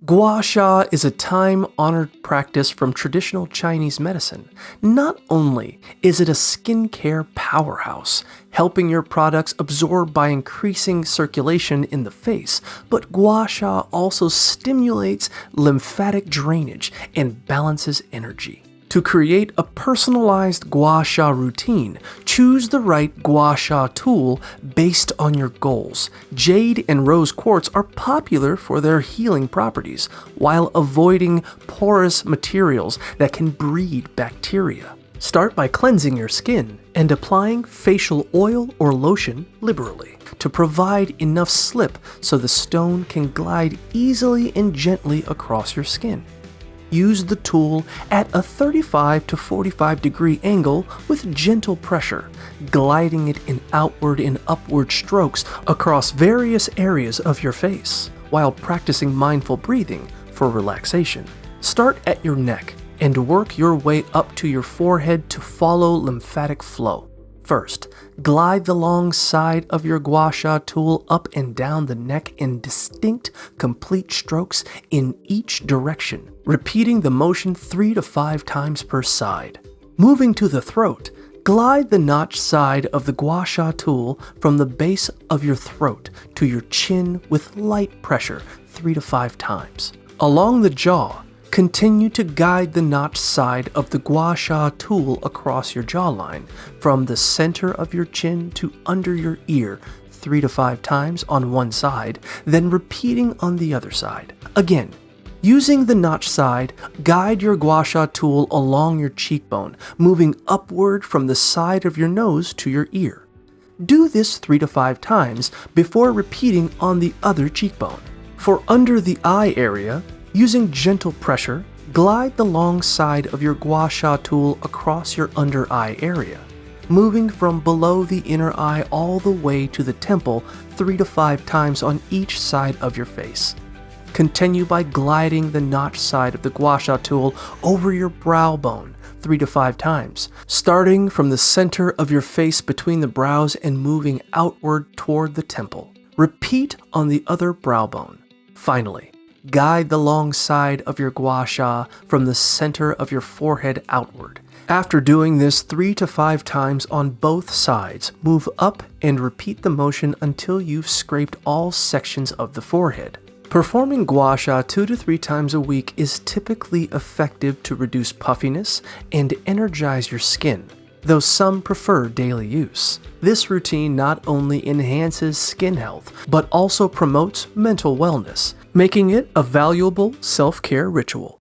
Gua Sha is a time-honored practice from traditional Chinese medicine. Not only is it a skincare powerhouse, helping your products absorb by increasing circulation in the face, but Gua Sha also stimulates lymphatic drainage and balances energy. To create a personalized Gua Sha routine, choose the right Gua Sha tool based on your goals. Jade and rose quartz are popular for their healing properties, while avoiding porous materials that can breed bacteria. Start by cleansing your skin and applying facial oil or lotion liberally to provide enough slip so the stone can glide easily and gently across your skin. Use the tool at a 35 to 45 degree angle with gentle pressure, gliding it in outward and upward strokes across various areas of your face, while practicing mindful breathing for relaxation. Start at your neck and work your way up to your forehead to follow lymphatic flow. First, glide the long side of your Gua Sha tool up and down the neck in distinct, complete strokes in each direction, repeating the motion 3 to 5 times per side. Moving to the throat, glide the notched side of the Gua Sha tool from the base of your throat to your chin with light pressure 3 to 5 times. Along the jaw, continue to guide the notched side of the Gua Sha tool across your jawline, from the center of your chin to under your ear 3 to 5 times on one side, then repeating on the other side. Again, using the notched side, guide your Gua Sha tool along your cheekbone, moving upward from the side of your nose to your ear. Do this 3 to 5 times before repeating on the other cheekbone. For under the eye area, using gentle pressure, glide the long side of your Gua Sha tool across your under eye area, moving from below the inner eye all the way to the temple 3 to 5 times on each side of your face. Continue by gliding the notched side of the Gua Sha tool over your brow bone 3 to 5 times, starting from the center of your face between the brows and moving outward toward the temple. Repeat on the other brow bone. Finally, guide the long side of your Gua Sha from the center of your forehead outward. After doing this 3 to 5 times on both sides, move up and repeat the motion until you've scraped all sections of the forehead. Performing Gua Sha 2 to 3 times a week is typically effective to reduce puffiness and energize your skin, though some prefer daily use. This routine not only enhances skin health, but also promotes mental wellness, making it a valuable self-care ritual.